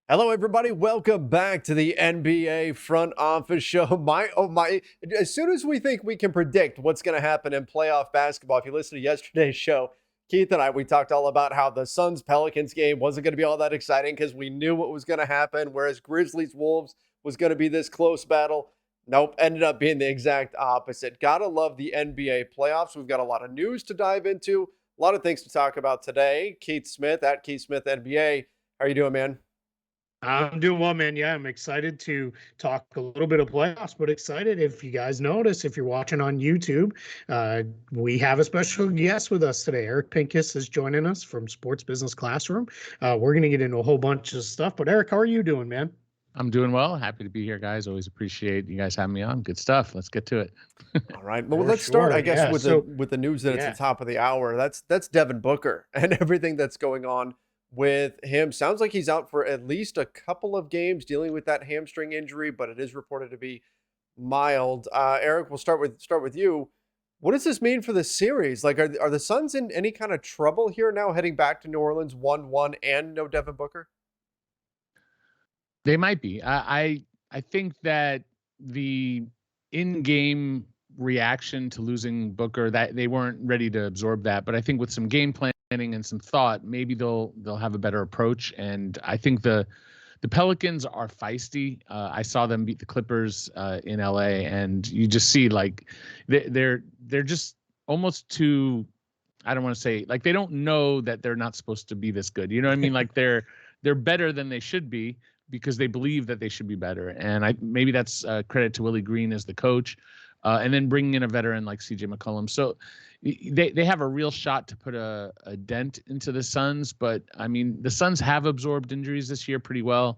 Hello, everybody. Welcome back to the NBA Front Office Show. As soon as we think we can predict what's going to happen in playoff basketball, if you listen to yesterday's show, Keith and we talked all about how the Suns Pelicans game wasn't going to be all that exciting because we knew what was going to happen, whereas Grizzlies Wolves was going to be this close battle. Nope, ended up being the exact opposite. Gotta love the NBA playoffs. We've got a lot of news to dive into, a lot of things to talk about today. Keith Smith at Keith Smith NBA. How are you doing, man? I'm doing well, man. Yeah, I'm excited to talk a little bit of playoffs, but excited if you guys notice, if you're watching on YouTube, we have a special guest with us today. Eric Pincus is joining us from Sports Business Classroom. We're going to get into a whole bunch of stuff, but Eric, how are you doing, man? I'm doing well. Happy to be here, guys. Always appreciate you guys having me on. Good stuff. Let's get to it. All right. Well, For let's start, sure. I guess, Yeah. with the news that it's Yeah. the top of the hour. That's Devin Booker and everything that's going on with him. Sounds like he's out for at least a couple of games dealing with that hamstring injury, but it is reported to be mild. Eric, we'll start with you. What does this mean for the series? Like, are the Suns in any kind of trouble here now, heading back to New Orleans 1-1 and no Devin Booker? They might be. I think that the in-game reaction to losing Booker, that they weren't ready to absorb that. But I think with some game planning and some thought, maybe they'll have a better approach. And I think the Pelicans are feisty. I saw them beat the Clippers in LA, and you just see like they're just almost too. I don't want to say like they don't know that they're not supposed to be this good. You know what I mean? Like they're better than they should be because they believe that they should be better. And maybe that's credit to Willie Green as the coach, and then bringing in a veteran like CJ McCollum. So they have a real shot to put a dent into the Suns. But I mean, the Suns have absorbed injuries this year pretty well.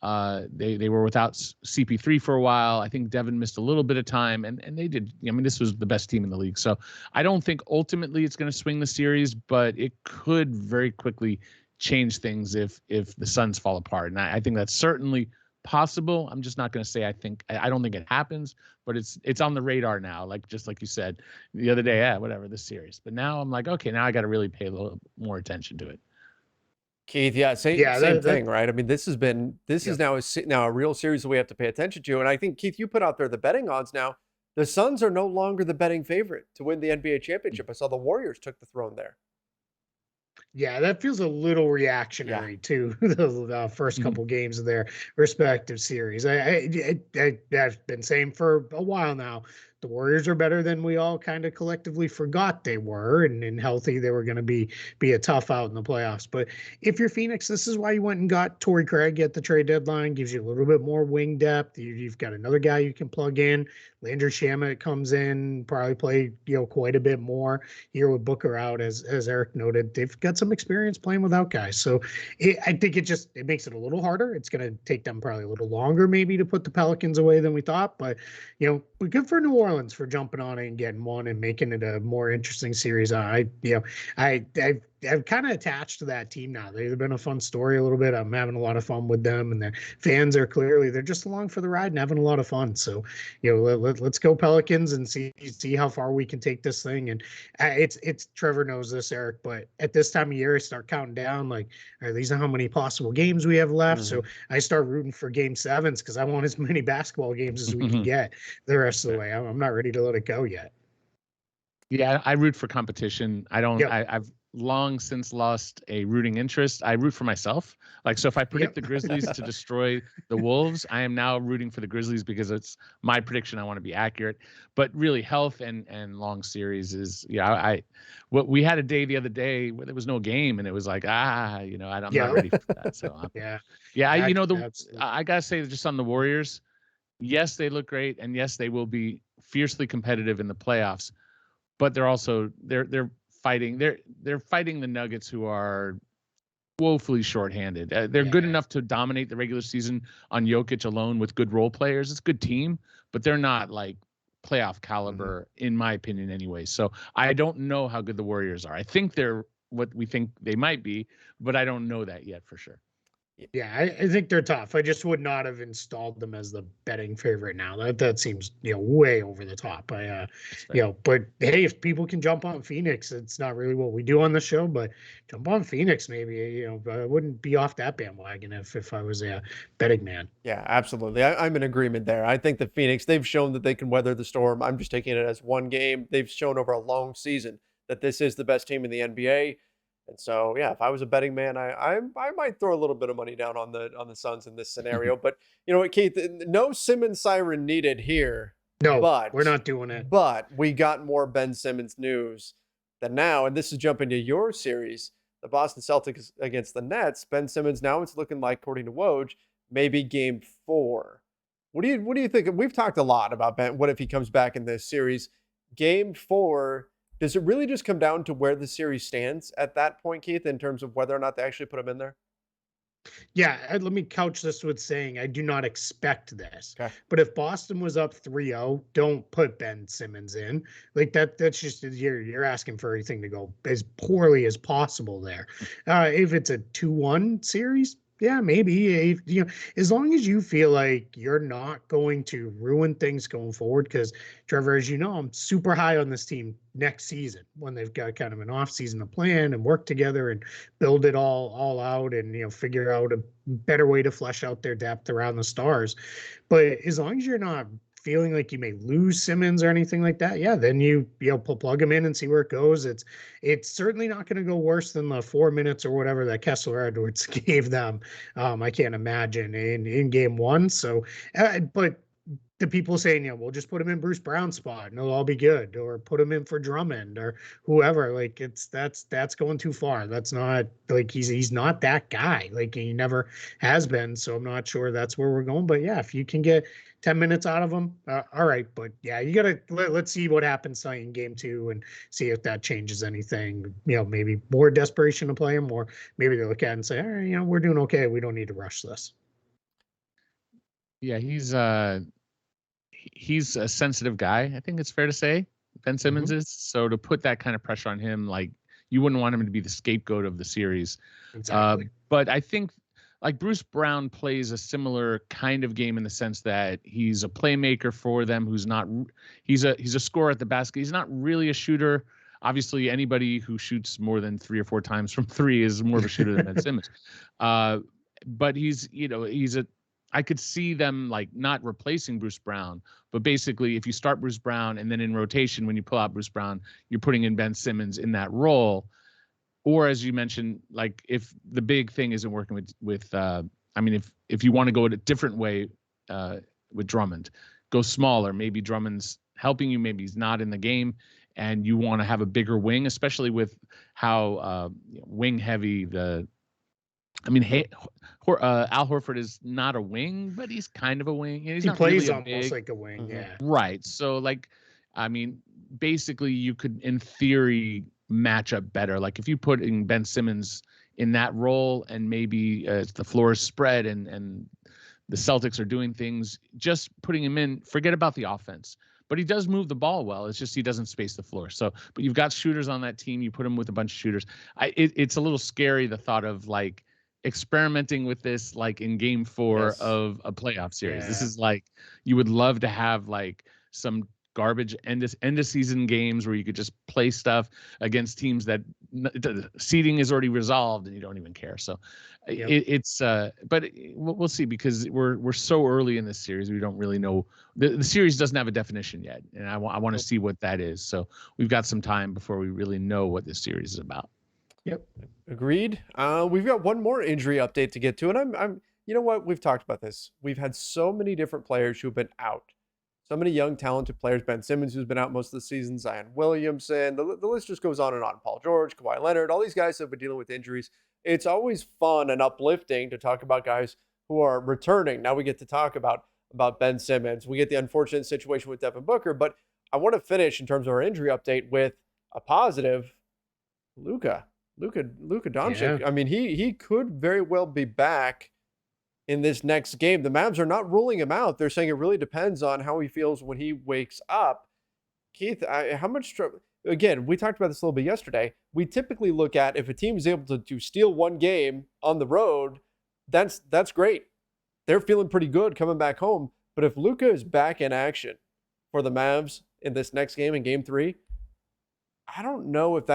They were without CP3 for a while. I think Devin missed a little bit of time, and they did. I mean, this was the best team in the league. So I don't think ultimately it's going to swing the series, but it could very quickly change things if the Suns fall apart. And I think that's certainly possible. I'm just not going to say I don't think it happens, but it's on the radar now. Like just like you said the other day, whatever this series. But now I'm like, okay, now I got to really pay a little more attention to it. Keith, yeah, same Yeah. same That thing, right? I mean, this yeah. is now a real series that we have to pay attention to, and I think Keith, you put out there the betting odds now. The Suns are no longer the betting favorite to win the NBA championship. I saw the Warriors took the throne there. Yeah, that feels a little Yeah. reactionary to the first Mhm. couple games of their respective series. I've been saying for a while now, the Warriors are better than we all kind of collectively forgot they were, and healthy they were going to be a tough out in the playoffs. But if you're Phoenix, this is why you went and got Torrey Craig at the trade deadline. Gives you a little bit more wing depth. You've got another guy you can plug in. Landry Shamet comes in, probably play quite a bit more here with Booker out, as Eric noted. They've got some experience playing without guys, so I think it makes it a little harder. It's going to take them probably a little longer maybe to put the Pelicans away than we thought, but but good for New Orleans for jumping on it and getting one and making it a more interesting series. I'm kind of attached to that team now. They've been a fun story a little bit. I'm having a lot of fun with them, and their fans are they're just along for the ride and having a lot of fun. So let's go Pelicans and see how far we can take this thing. And it's Trevor knows this, Eric, but at this time of year I start counting down like, all right, these are how many possible games we have left. So Mhm. I start rooting for game sevens because I want as many basketball games as we can get the rest of the way. I'm not ready to let it go yet. Yeah, I root for competition. I don't. Yep. I've long since lost a rooting interest. I root for myself. Like, so if I predict Yep. the Grizzlies to destroy the Wolves, I am now rooting for the Grizzlies because it's my prediction. I want to be accurate. But really, health and long series is, what we had a day the other day where there was no game, and it was like, I'm not Yeah. ready for that. So Yeah. yeah, Absolutely. I gotta say just on the Warriors, yes, they look great, and yes, they will be fiercely competitive in the playoffs, but they're fighting they're fighting the Nuggets, who are woefully shorthanded. They're good Yeah. enough to dominate the regular season on Jokic alone with good role players. It's a good team, but they're not like playoff Mhm. caliber in my opinion anyway. So I don't know how good the Warriors are. I think they're what we think they might be, but I don't know that yet for sure. Yeah, I think they're tough. I just would not have installed them as the betting favorite now. That seems way over the top. That's fair. But hey, if people can jump on Phoenix, it's not really what we do on the show, but jump on Phoenix maybe. I wouldn't be off that bandwagon if I was a betting man. Yeah, absolutely. I'm in agreement there. I think the Phoenix, they've shown that they can weather the storm. I'm just taking it as one game. They've shown over a long season that this is the best team in the NBA. And so, yeah, if I was a betting man, I might throw a little bit of money down on the Suns in this scenario. But you know what, Keith? No Simmons siren needed here. No, But we're not doing it. but we got more Ben Simmons news than now, and this is jumping to your series, the Boston Celtics against the Nets. Ben Simmons now it's looking like, according to Woj, maybe Game 4. What do you think? We've talked a lot about Ben. What if he comes back in this series? Game 4. Does it really just come down to where the series stands at that point, Keith, in terms of whether or not they actually put him in there? Yeah, let me couch this with saying I do not expect this. Okay. But if Boston was up 3-0, don't put Ben Simmons in. Like that's just you're asking for everything to go as poorly as possible there. If it's a 2-1 series, yeah, maybe. As long as you feel like you're not going to ruin things going forward, because Trevor, as you know, I'm super high on this team next season when they've got kind of an off season to plan and work together and build it all out and figure out a better way to flesh out their depth around the stars. But as long as you're not feeling like you may lose Simmons or anything like that, yeah, then you plug him in and see where it goes. It's certainly not going to go worse than the 4 minutes or whatever that Kessler Edwards gave them. I can't imagine in game 1. So, but the people saying, we'll just put him in Bruce Brown's spot and it'll all be good, or put him in for Drummond or whoever. Like that's going too far. That's not like he's not that guy. Like he never has been. So I'm not sure that's where we're going. But yeah, if you can get 10 minutes out of him, all right. But yeah, you gotta let's see what happens tonight in game 2 and see if that changes anything. Maybe more desperation to play him, or maybe they look at it and say, all right, we're doing okay. We don't need to rush this. Yeah, he's a sensitive guy. I think it's fair to say Ben Simmons is. So to put that kind of pressure on him, like you wouldn't want him to be the scapegoat of the series. Exactly. But I think like Bruce Brown plays a similar kind of game in the sense that he's a playmaker for them. He's a scorer at the basket. He's not really a shooter. Obviously, anybody who shoots more than 3 or 4 times from 3 is more of a shooter than Ben Simmons. But I could see them like not replacing Bruce Brown, but basically if you start Bruce Brown and then in rotation, when you pull out Bruce Brown, you're putting in Ben Simmons in that role. Or as you mentioned, like if the big thing isn't working if you want to go a different way with Drummond, go smaller. Maybe Drummond's helping you, maybe he's not in the game, and you want to have a bigger wing, especially with how wing heavy Al Horford is not a wing, but he's kind of a wing. He plays really almost like a wing, yeah. Right. So, basically, you could, in theory, match up better. Like if you put in Ben Simmons in that role, and maybe the floor is spread and the Celtics are doing things, just putting him in, forget about the offense. But he does move the ball well. It's just he doesn't space the floor. So, but you've got shooters on that team. You put him with a bunch of shooters. It's a little scary, the thought of like experimenting with this like in game 4 of a playoff series. This is like you would love to have like some garbage end of season games where you could just play stuff against teams that the seeding is already resolved and you don't even care. So but we'll see, because we're so early in this series. We don't really know. The series doesn't have a definition yet, and I want to see what that is. So we've got some time before we really know what this series is about. Yep. Agreed. We've got one more injury update to get to, and I'm you know what? We've talked about this. We've had so many different players who've been out. So many young, talented players. Ben Simmons, who's been out most of the season. Zion Williamson. The list just goes on and on. Paul George, Kawhi Leonard. All these guys have been dealing with injuries. It's always fun and uplifting to talk about guys who are returning. Now we get to talk about Ben Simmons. We get the unfortunate situation with Devin Booker. But I want to finish in terms of our injury update with a positive. Luka Doncic. Yeah. I mean, he could very well be back in this next game. The Mavs are not ruling him out. They're saying it really depends on how he feels when he wakes up. Keith, how much trouble? Again, we talked about this a little bit yesterday. We typically look at if a team is able to steal one game on the road, that's great. They're feeling pretty good coming back home. But if Luka is back in action for the Mavs in this next game in Game 3, I don't know if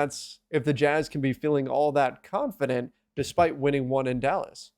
the Jazz can be feeling all that confident despite winning one in Dallas.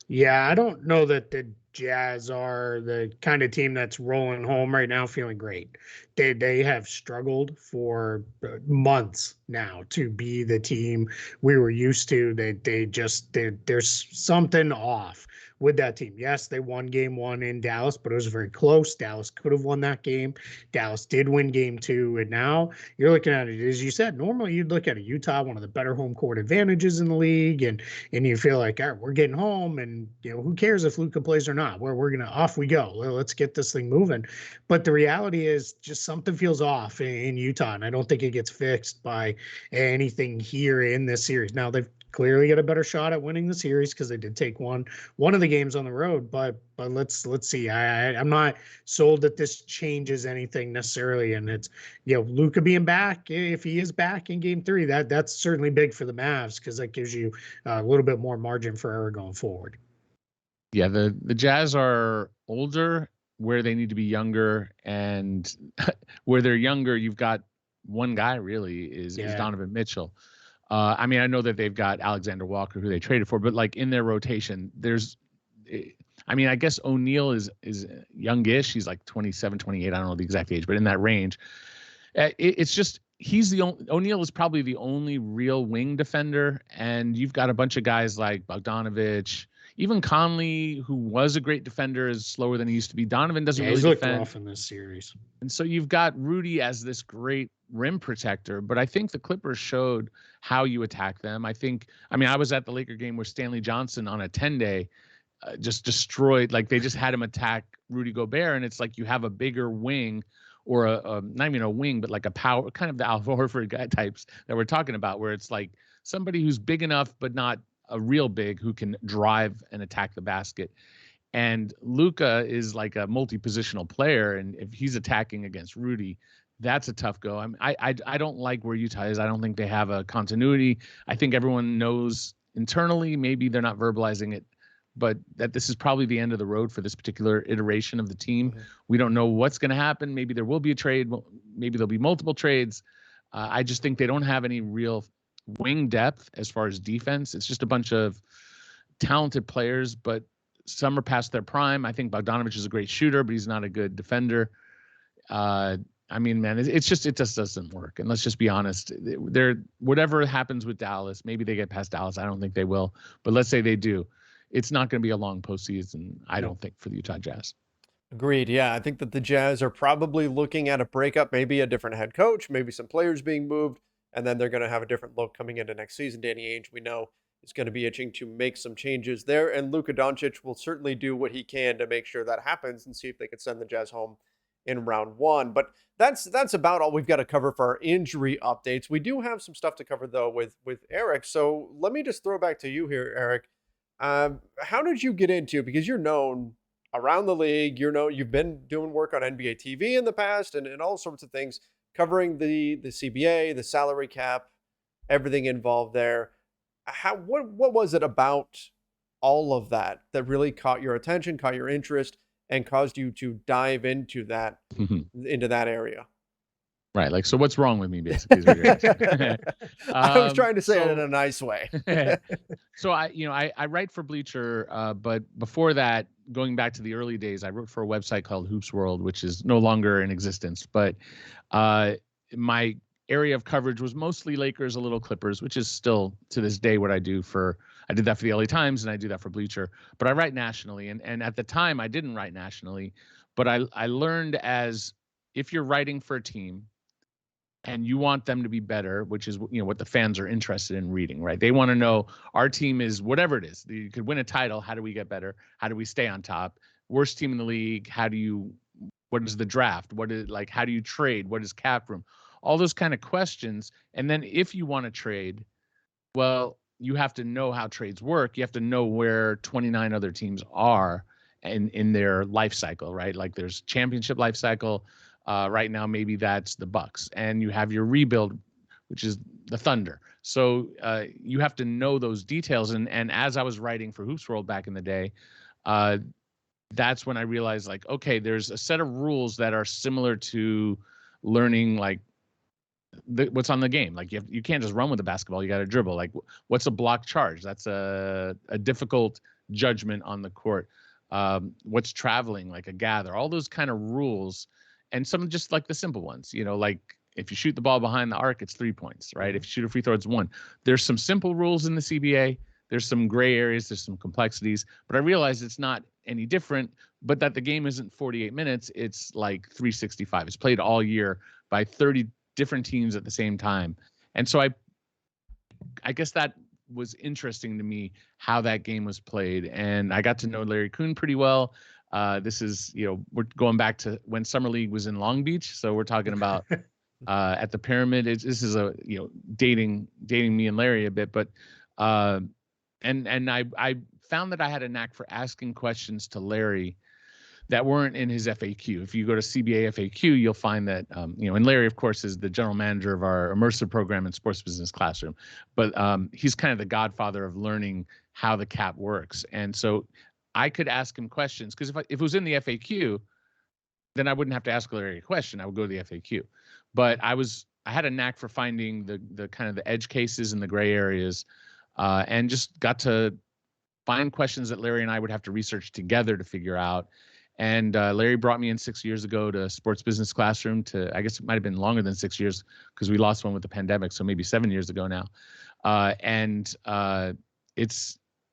Yeah, I don't know that the Jazz are the kind of team that's rolling home right now feeling great. They have struggled for months now to be the team we were used to. There's something off with that team. Yes, they won game 1 in Dallas, but it was very close. Dallas could have won that game. Dallas did win game 2, and now you're looking at it, as you said, normally you'd look at a Utah, one of the better home court advantages in the league, and you feel like, all right, we're getting home, and who cares if Luka plays or not? We're gonna off we go. Let's get this thing moving. But the reality is, just something feels off in Utah, and I don't think it gets fixed by anything here in this series. Now they've clearly got a better shot at winning the series because they did take one of the games on the road. But let's see. I'm not sold that this changes anything necessarily. And it's Luka being back, if he is back in Game 3, that's certainly big for the Mavs because that gives you a little bit more margin for error going forward. Yeah, the Jazz are older where they need to be younger, and where they're younger, you've got one guy really is Donovan Mitchell. I mean, I know that they've got Alexander Walker, who they traded for, but like in their rotation, I guess O'Neal is youngish. He's like 27, 28. I don't know the exact age, but in that range. It's just O'Neal is probably the only real wing defender, and you've got a bunch of guys like Bogdanovich. Even Conley, who was a great defender, is slower than he used to be. Donovan doesn't really defend. He's looked rough in this series. And so you've got Rudy as this great rim protector, but I think the Clippers showed how you attack them. I was at the Laker game where Stanley Johnson on a 10-day just destroyed, like they just had him attack Rudy Gobert, and it's like you have a bigger wing, or not even a wing, but like a power, kind of the Al Horford guy types that we're talking about, where it's like somebody who's big enough but not a real big, who can drive and attack the basket. And Luka is like a multi-positional player, and if he's attacking against Rudy, that's a tough go. I don't like where Utah is. I don't think they have a continuity. I think everyone knows internally, maybe they're not verbalizing it, but that this is probably the end of the road for this particular iteration of the team. Mm-hmm. We don't know what's going to happen. Maybe there will be a trade. Maybe there'll be multiple trades. I just think they don't have any real wing depth as far as defense. It's just a bunch of talented players, but some are past their prime. I think Bogdanovich is a great shooter, but he's not a good defender. It just doesn't work. And let's just be honest. Whatever happens with Dallas, maybe they get past Dallas. I don't think they will, but let's say they do. It's not going to be a long postseason, I don't think, for the Utah Jazz. Agreed. Yeah, I think that the Jazz are probably looking at a breakup, maybe a different head coach, maybe some players being moved, and then they're going to have a different look coming into next season. Danny Ainge, we know, is going to be itching to make some changes there, and Luka Doncic will certainly do what he can to make sure that happens and see if they can send the Jazz home in round 1. But that's about all we've got to cover for our injury updates. We do have some stuff to cover, though, with Eric. So let me just throw back to you here, Eric. How did you get into, because you're known around the league, you've been doing work on NBA TV in the past and all sorts of things, covering the CBA, the salary cap, everything involved there. What was it about all of that really caught your attention, caught your interest, and caused you to dive into that area? Right. Like, so what's wrong with me, basically? Is what you're asking. I was trying to say it in a nice way. So I write for Bleacher, but before that, going back to the early days, I wrote for a website called Hoops World, which is no longer in existence. But my area of coverage was mostly Lakers, a little Clippers, which is still to this day what I do I did that for the LA Times, and I do that for Bleacher. But I write nationally, and at the time I didn't write nationally, but I learned as if you're writing for a team and you want them to be better, which is what the fans are interested in reading, right? They want to know our team is whatever it is. You could win a title. How do we get better? How do we stay on top? Worst team in the league. What is the draft? How do you trade? What is cap room? All those kind of questions. And then if you want to trade, well, you have to know how trades work. You have to know where 29 other teams are in their life cycle, right? Like there's championship life cycle. Right now, maybe that's the Bucks, and you have your rebuild, which is the Thunder. So you have to know those details. And as I was writing for Hoops World back in the day, that's when I realized, like, okay, there's a set of rules that are similar to learning, like, what's on the game. Like, you can't just run with the basketball. You got to dribble. Like, what's a block charge? That's a difficult judgment on the court. What's traveling, like a gather, all those kind of rules. And some just like the simple ones, like if you shoot the ball behind the arc, it's 3 points, right? If you shoot a free throw, it's 1. There's some simple rules in the CBA. There's some gray areas. There's some complexities. But I realized it's not any different, but that the game isn't 48 minutes. It's like 365. It's played all year by 30 different teams at the same time. And so I guess that was interesting to me, how that game was played. And I got to know Larry Kuhn pretty well. This is, we're going back to when Summer League was in Long Beach. So we're talking about at the Pyramid. This is a, dating me and Larry a bit, but and I found that I had a knack for asking questions to Larry that weren't in his FAQ. If you go to CBA FAQ, you'll find that, and Larry, of course, is the general manager of our immersive program in Sports Business Classroom, but he's kind of the godfather of learning how the cap works. And so I could ask him questions, because if it was in the FAQ, then I wouldn't have to ask Larry a question. I would go to the FAQ. But I had a knack for finding the kind of the edge cases and the gray areas, and just got to find questions that Larry and I would have to research together to figure out. And Larry brought me in 6 years ago to Sports Business Classroom I guess it might have been longer than 6 years, because we lost one with the pandemic, so maybe 7 years ago now.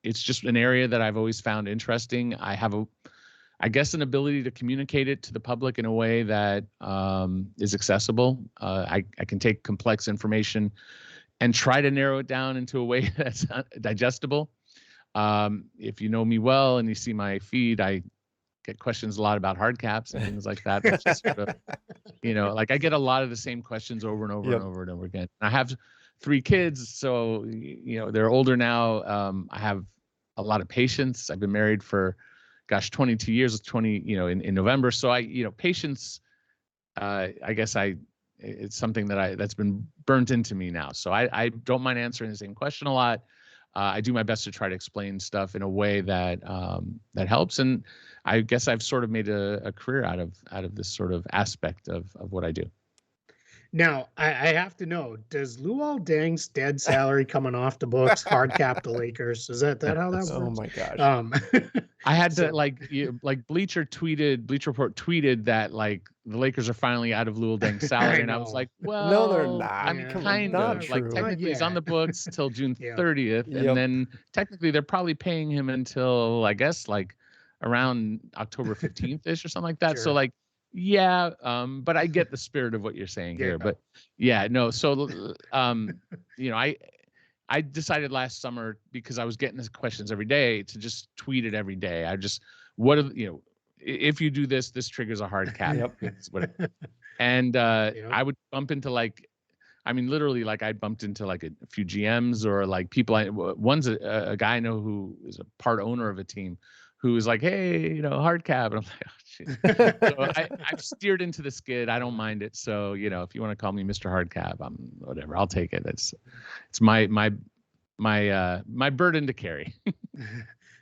It's just an area that I've always found interesting. I have I guess an ability to communicate it to the public in a way that is accessible. I can take complex information and try to narrow it down into a way that's digestible. If you know me well and you see my feed, I get questions a lot about hard caps and things like that. That's just sort of, like I get a lot of the same questions over and over and over and over again. I have 3 kids, so, they're older now. I have a lot of patience. I've been married for, 22 years, 20, in November. So patience, I guess it's something that's been burnt into me now. So I don't mind answering the same question a lot. I do my best to try to explain stuff in a way that that helps, and I guess I've sort of made a career out of this sort of aspect of what I do. Now, I have to know, does Luol Deng's dead salary coming off the books hard cap the Lakers? Is that how that works? Oh my gosh. I had to Bleacher Report tweeted that like the Lakers are finally out of Luol Deng's salary, and I was like, well, no, they're not. I'm kind of like technically he's on the books till June 30th, and then technically they're probably paying him until, I guess, like around October 15th ish or something like that. Sure. So like. Yeah, but I get the spirit of what you're saying here. But yeah, no. So, I decided last summer, because I was getting these questions every day, to just tweet it every day. If you do this, this triggers a hard cap. And I would bump into literally, I bumped into like a few GMs or like people. One's a guy I know who is a part owner of a team, who is like, hey, hard cap. And I'm like, oh, shit. So I've steered into the skid. I don't mind it. So, if you want to call me Mr. Hard Cap, I'm whatever. I'll take it. It's my burden to carry.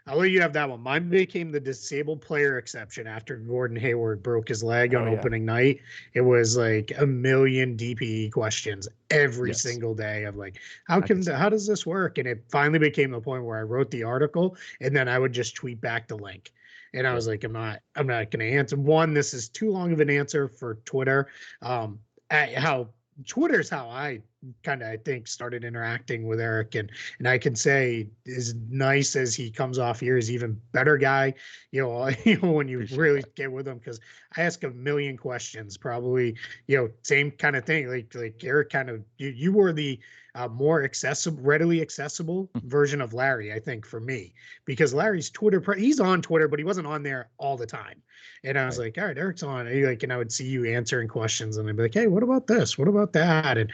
I'll let you have that one. Mine became the disabled player exception after Gordon Hayward broke his leg on opening night. It was like a million DPE questions every single day of like, how does this work? And it finally became the point where I wrote the article and then I would just tweet back the link. And I was like, I'm not going to answer. One, this is too long of an answer for Twitter. Twitter's how I I think started interacting with Eric, and I can say, as nice as he comes off here, he's even better guy, when you really get with him, because I ask a million questions, probably, same kind of thing, like Eric kind of, you were the more readily accessible version of Larry, I think, for me, because Larry's he's on Twitter, but he wasn't on there all the time. And I was like, all right, Eric's on. And I would see you answering questions, and I'd be like, hey, what about this? What about that? And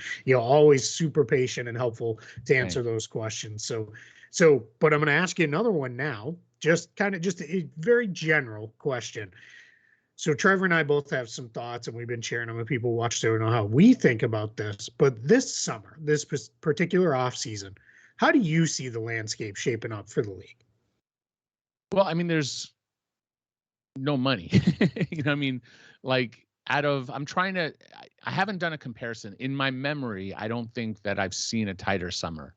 always super patient and helpful to answer those questions. So, but I'm going to ask you another one now, just a very general question. So Trevor and I both have some thoughts, and we've been sharing them with people who watch so know how we think about this. But this summer, this particular off season, how do you see the landscape shaping up for the league? Well, I mean, there's no money. You know, I mean, like I haven't done a comparison in my memory. I don't think that I've seen a tighter summer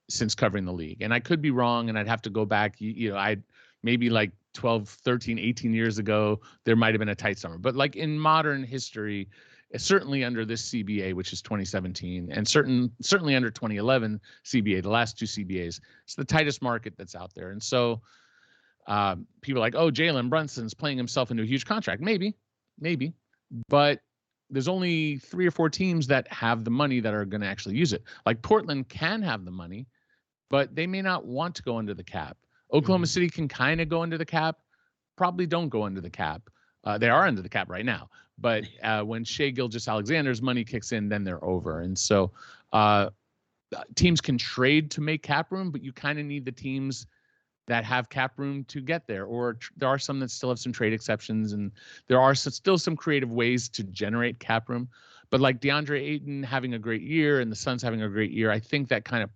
since covering the league. And I could be wrong, and I'd have to go back, I'd maybe like 12, 13, 18 years ago, there might have been a tight summer. But like in modern history, certainly under this CBA, which is 2017, and certainly under 2011 CBA, the last two CBAs, it's the tightest market that's out there. And so people are like, oh, Jalen Brunson's playing himself into a huge contract. Maybe, but there's only 3 or 4 teams that have the money that are going to actually use it. Like Portland can have the money, but they may not want to go under the cap. Oklahoma City can kind of go under the cap, probably don't go under the cap. They are under the cap right now, but when Shai Gilgeous-Alexander's money kicks in, then they're over. And so teams can trade to make cap room, but you kind of need the teams that have cap room to get there. Or there are some that still have some trade exceptions, and there are still some creative ways to generate cap room. But like DeAndre Ayton having a great year and the Suns having a great year, I think that kind of,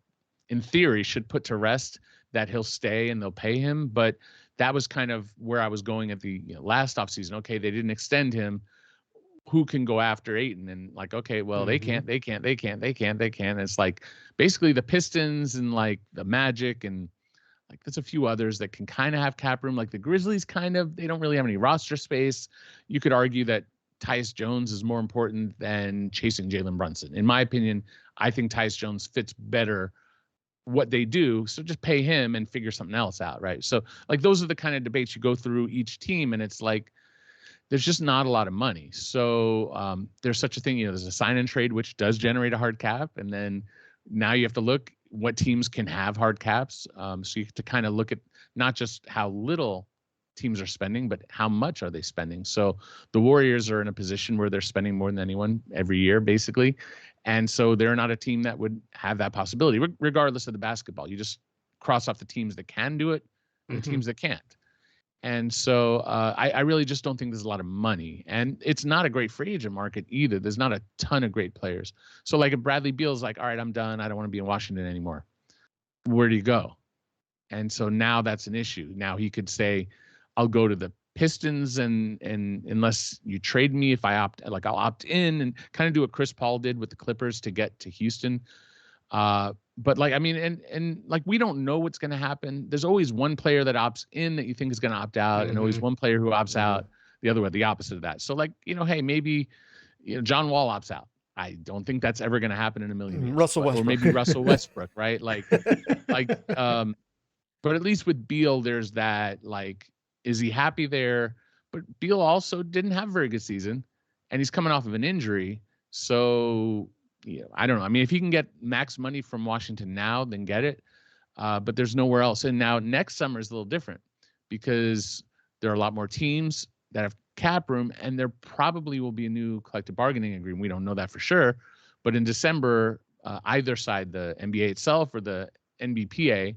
in theory, should put to rest that he'll stay and they'll pay him. But that was kind of where I was going at the last offseason. Okay, they didn't extend him. Who can go after Ayton? And like, okay, well, they can't. It's like basically the Pistons and like the Magic and like there's a few others that can kind of have cap room. Like the Grizzlies they don't really have any roster space. You could argue that Tyus Jones is more important than chasing Jalen Brunson. In my opinion, I think Tyus Jones fits better what they do. So just pay him and figure something else out, right? So like those are the kind of debates you go through each team, and it's like there's just not a lot of money. So there's such a thing, there's a sign and trade, which does generate a hard cap. And then now you have to look what teams can have hard caps. So you have to kind of look at not just how little teams are spending, but how much are they spending. So the Warriors are in a position where they're spending more than anyone every year, basically. And so they're not a team that would have that possibility, regardless of the basketball. You just cross off the teams that can do it and the teams that can't. And so I really just don't think there's a lot of money. And it's not a great free agent market either. There's not a ton of great players. So like if Bradley Beal's like, all right, I'm done. I don't want to be in Washington anymore. Where do you go? And so now that's an issue. Now he could say, I'll go to the Pistons and unless you trade me, if I'll opt in and kind of do what Chris Paul did with the Clippers to get to Houston. But like, I mean, and like, we don't know what's going to happen. There's always one player that opts in that you think is going to opt out, and always one player who opts out the other way, the opposite of that. So like, hey, maybe, John Wall opts out. I don't think that's ever going to happen in a million years. Russell Westbrook. Or maybe Russell Westbrook, right? But at least with Beal, there's that, like, is he happy there? But Beal also didn't have a very good season, and he's coming off of an injury. So, I don't know. I mean, if he can get max money from Washington now, then get it. But there's nowhere else. And now next summer is a little different because there are a lot more teams that have cap room, and there probably will be a new collective bargaining agreement. We don't know that for sure. But in December, either side, the NBA itself or the NBPA,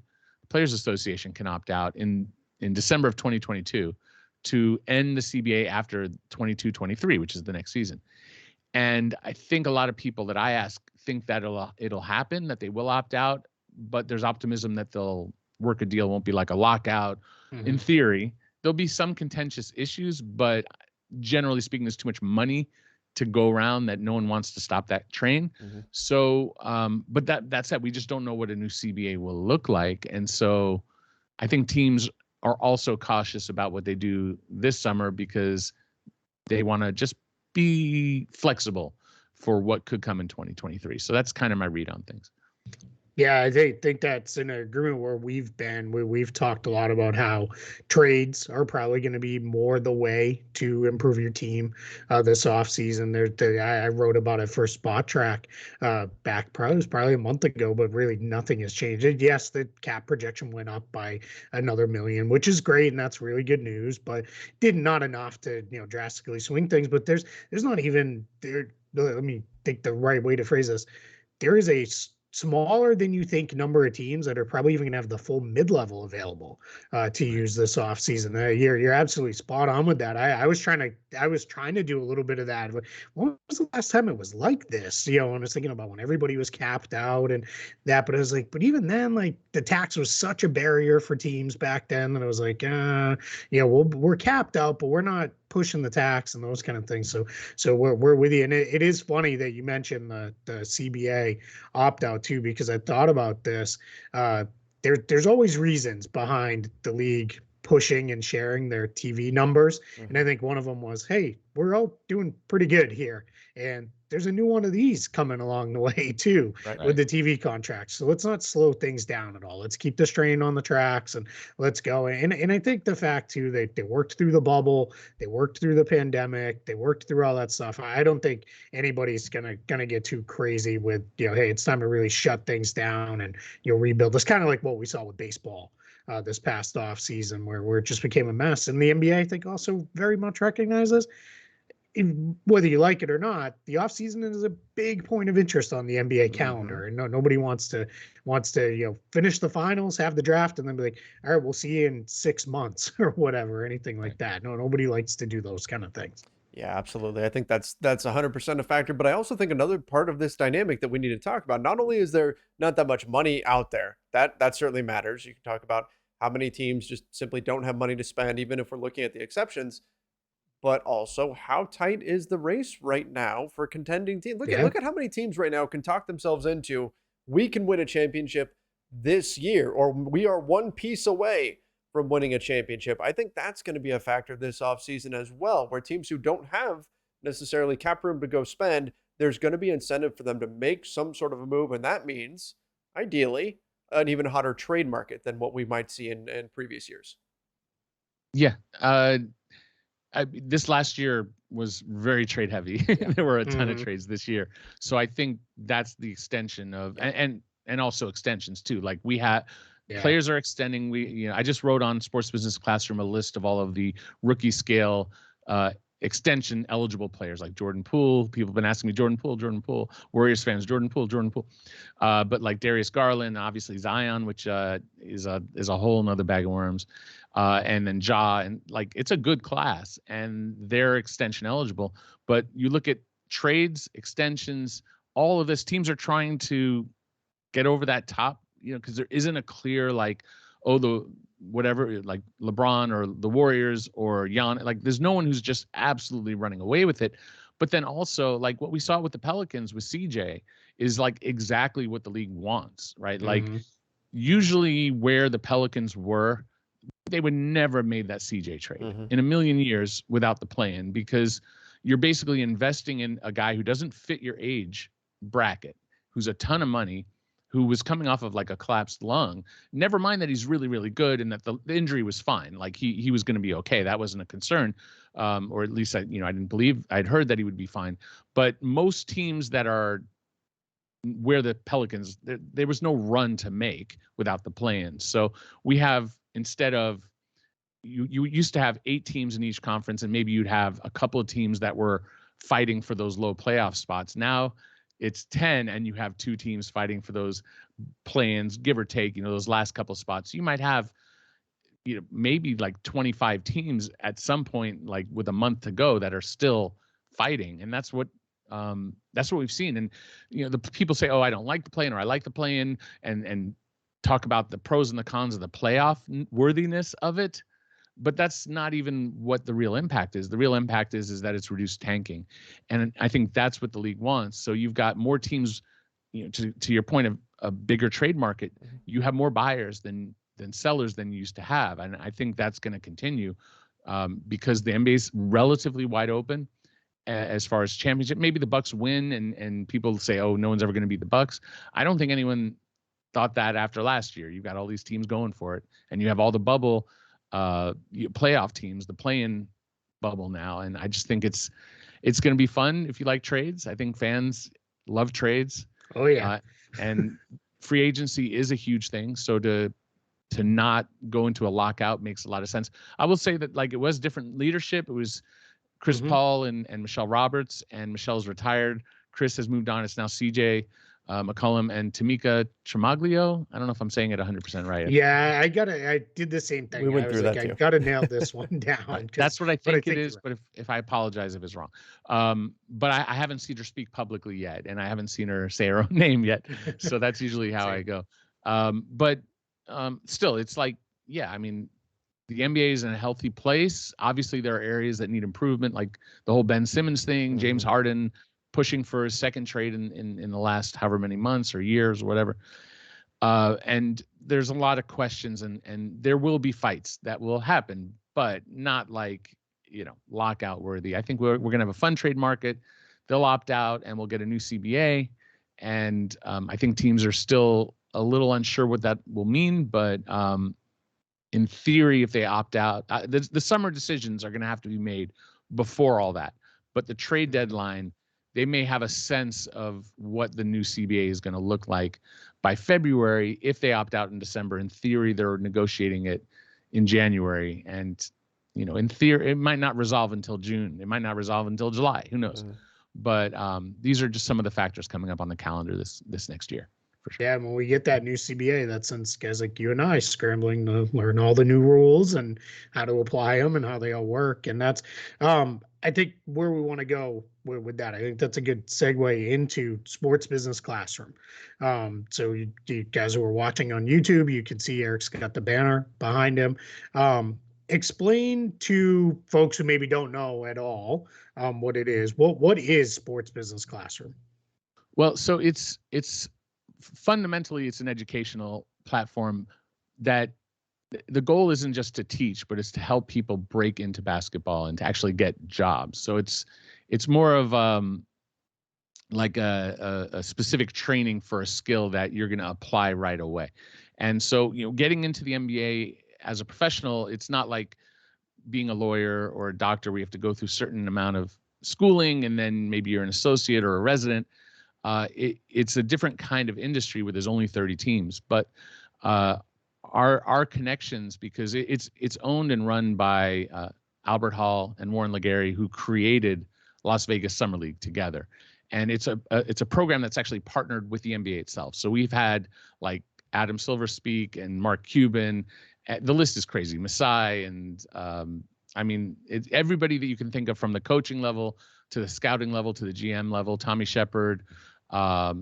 Players Association, can opt out in December of 2022 to end the CBA after 22-23, which is the next season. And I think a lot of people that I ask think that it'll happen, that they will opt out, but there's optimism that they'll work a deal. It won't be like a lockout. In theory, there'll be some contentious issues, but generally speaking, there's too much money to go around that no one wants to stop that train. So, but that said, we just don't know what a new CBA will look like. And so I think teams are also cautious about what they do this summer because they want to just be flexible for what could come in 2023. So that's kind of my read on things. Yeah, I think that's an agreement where we've been. We've talked a lot about how trades are probably going to be more the way to improve your team this offseason. I wrote about it for Spot Track back probably a month ago, but really nothing has changed. And yes, the cap projection went up by another $1 million, which is great, and that's really good news, but not enough to drastically swing things. But there's not even there. Let me think the right way to phrase this. There is a smaller than you think number of teams that are probably even gonna have the full mid-level available to use this offseason. You're absolutely spot on with that. I was trying to do a little bit of that. When was the last time it was like this? When I was thinking about when everybody was capped out and that, but I was like, but even then, like the tax was such a barrier for teams back then that I was like, we're capped out, but we're not pushing the tax and those kind of things. So we're with you. And it is funny that you mentioned the CBA opt-out too, because I thought about this. There's always reasons behind the league pushing and sharing their TV numbers. Mm-hmm. And I think one of them was, hey, we're all doing pretty good here. And there's a new one of these coming along the way too, with the TV contracts. So let's not slow things down at all. Let's keep the strain on the tracks and let's go. And I think the fact too, they worked through the bubble, they worked through the pandemic, they worked through all that stuff. I don't think anybody's gonna get too crazy with, hey, it's time to really shut things down and rebuild. It's kind of like what we saw with baseball this past off season, where it just became a mess. And the NBA, I think, also very much recognizes, whether you like it or not, the offseason is a big point of interest on the NBA calendar. And nobody wants to finish the finals, have the draft, and then be like, all right, we'll see you in 6 months or whatever, anything like that. No, nobody likes to do those kind of things. Yeah, absolutely. I think that's 100% a factor. But I also think another part of this dynamic that we need to talk about, not only is there not that much money out there, that certainly matters. You can talk about how many teams just simply don't have money to spend, even if we're looking at the exceptions. But also, how tight is the race right now for contending teams? Look at how many teams right now can talk themselves into, we can win a championship this year, or we are one piece away from winning a championship. I think that's going to be a factor this offseason as well, where teams who don't have necessarily cap room to go spend, there's going to be incentive for them to make some sort of a move. And that means, ideally, an even hotter trade market than what we might see in previous years. Yeah. This last year was very trade heavy. There were a ton of trades this year. So I think that's the extension of, and also extensions too. Like we had players are extending. I just wrote on Sports Business Classroom a list of all of the rookie scale extension eligible players, like Jordan Poole. People have been asking me, Jordan Poole, Warriors fans, Jordan Poole. But like Darius Garland, obviously Zion, which is a whole nother bag of worms. And then Ja, and like it's a good class and they're extension eligible. But you look at trades, extensions, all of this, teams are trying to get over that top, because there isn't a clear like, whatever, like LeBron or the Warriors or Jan, like there's no one who's just absolutely running away with it. But then also like what we saw with the Pelicans with CJ is like exactly what the league wants, right? Like usually where the Pelicans were, they would never have made that CJ trade in a million years without the play-in, because you're basically investing in a guy who doesn't fit your age bracket, who's a ton of money, who was coming off of like a collapsed lung. Never mind that he's really, really good and that the injury was fine. Like he was going to be okay. That wasn't a concern. Or at least I didn't believe, I'd heard that he would be fine. But most teams that are where the Pelicans, there was no run to make without the play-in. So we have, instead of, you used to have 8 teams in each conference, and maybe you'd have a couple of teams that were fighting for those low playoff spots. Now it's 10, and you have 2 teams fighting for those play-ins, give or take, those last couple spots. You might have, maybe like 25 teams at some point, like with a month to go, that are still fighting. And that's what we've seen. And, the people say, oh, I don't like the play-in, or I like the play-in, and talk about the pros and the cons of the playoff worthiness of it. But that's not even what the real impact is. The real impact is that it's reduced tanking. And I think that's what the league wants. So you've got more teams, to your point of a bigger trade market, you have more buyers than sellers than you used to have. And I think that's going to continue because the NBA is relatively wide open as far as championship. Maybe the Bucks win and people say, oh, no one's ever going to beat the Bucks. I don't think anyone thought that after last year. You've got all these teams going for it, and you have all the bubble playoff teams, the play-in bubble now. And I just think it's going to be fun if you like trades. I think fans love trades. Oh yeah. And free agency is a huge thing. So to not go into a lockout makes a lot of sense. I will say that like it was different leadership. It was Chris Paul and Michelle Roberts, and Michelle's retired. Chris has moved on. It's now CJ. McCollum and Tamika Tremaglio. I don't know if I'm saying it 100% right. Yeah, I did the same thing. We went I was through like, that I too. gotta nail this one down. That's what I but think it is, you're but if I apologize if it's wrong. But I haven't seen her speak publicly yet, and I haven't seen her say her own name yet. right. So that's usually how I Same. go. But still, it's like, yeah, I mean, the NBA is in a healthy place. Obviously, there are areas that need improvement, like the whole Ben Simmons thing, James Mhm. Harden pushing for a second trade in the last however many months or years or whatever. And there's a lot of questions, and there will be fights that will happen, but not like, lockout worthy. I think we're going to have a fun trade market. They'll opt out, and we'll get a new CBA. And I think teams are still a little unsure what that will mean, but in theory, if they opt out, the summer decisions are going to have to be made before all that. But the trade deadline, they may have a sense of what the new CBA is going to look like by February. If they opt out in December, in theory, they're negotiating it in January. And, in theory, it might not resolve until June. It might not resolve until July. Who knows? Mhm. But these are just some of the factors coming up on the calendar this next year. For sure. Yeah, when we get that new CBA, that sends guys like you and I scrambling to learn all the new rules and how to apply them and how they all work. And that's, I think, where we want to go with that. I think that's a good segue into sports business classroom. So you guys who are watching on YouTube, you can see Eric's got the banner behind him. Explain to folks who maybe don't know at all what it is. What is sports business classroom? Well, so it's fundamentally, it's an educational platform that the goal isn't just to teach, but it's to help people break into basketball and to actually get jobs. So it's more of like a specific training for a skill that you're going to apply right away. And so, getting into the NBA as a professional, it's not like being a lawyer or a doctor where you have to go through a certain amount of schooling and then maybe you're an associate or a resident. It's a different kind of industry where there's only 30 teams, but our connections, because it's owned and run by Albert Hall and Warren Legary, who created Las Vegas Summer League together, and it's a program that's actually partnered with the NBA itself. So we've had like Adam Silver speak and Mark Cuban. The list is crazy. Masai and I mean, everybody that you can think of, from the coaching level to the scouting level to the GM level. Tommy Shepard. I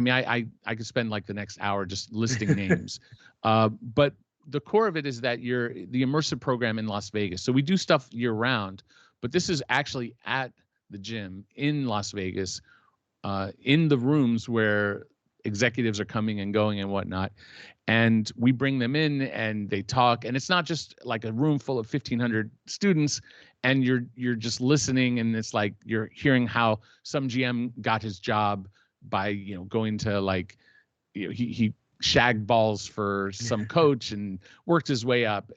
mean, I could spend like the next hour just listing names, but the core of it is that you're the immersive program in Las Vegas. So we do stuff year round, but this is actually at the gym in Las Vegas, in the rooms where executives are coming and going and whatnot. And we bring them in and they talk, and it's not just like a room full of 1,500 students and you're just listening, and it's like you're hearing how some GM got his job by going to like he shagged balls for some coach and worked his way up,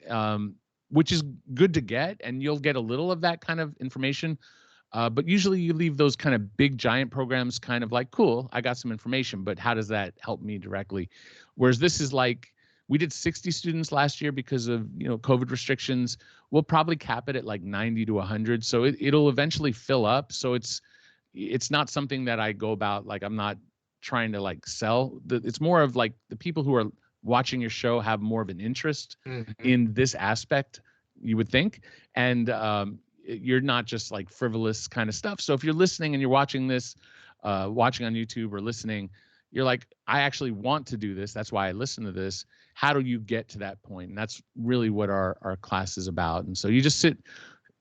which is good to get, and you'll get a little of that kind of information. But usually you leave those kind of big giant programs kind of like, cool, I got some information, but how does that help me directly? Whereas this is like, we did 60 students last year because of COVID restrictions. We'll probably cap it at like 90 to 100. So it'll eventually fill up. So it's not something that I go about like, I'm not trying to like sell. It's more of like the people who are watching your show have more of an interest in this aspect, you would think. And you're not just like frivolous kind of stuff. So if you're listening and you're watching this, watching on YouTube or listening, you're like, I actually want to do this. That's why I listen to this. How do you get to that point? And that's really what our class is about. And so you just sit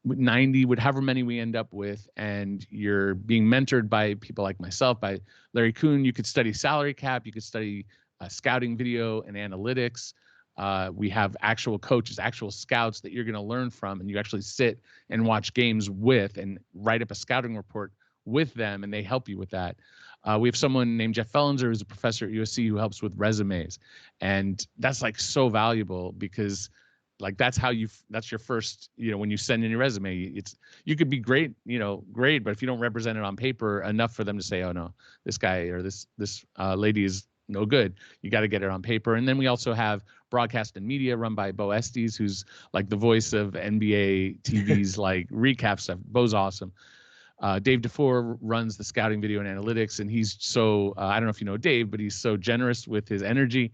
with 90, with however many we end up with, and you're being mentored by people like myself, by Larry Kuhn. You could study salary cap. You could study scouting video and analytics. We have actual coaches, actual scouts that you're going to learn from, and you actually sit and watch games with and write up a scouting report with them, and they help you with that. We have someone named Jeff Fellenzer, who's a professor at USC, who helps with resumes, and that's like so valuable because like that's your first, when you send in your resume, you could be great, great, but if you don't represent it on paper enough for them to say, oh no, this guy or this lady is no good, you got to get it on paper. And then we also have broadcast and media run by Bo Estes, who's like the voice of NBA TV's like recap stuff. Bo's awesome. Dave DeFore runs the scouting, video, and analytics, and he's so I don't know if you know Dave, but he's so generous with his energy.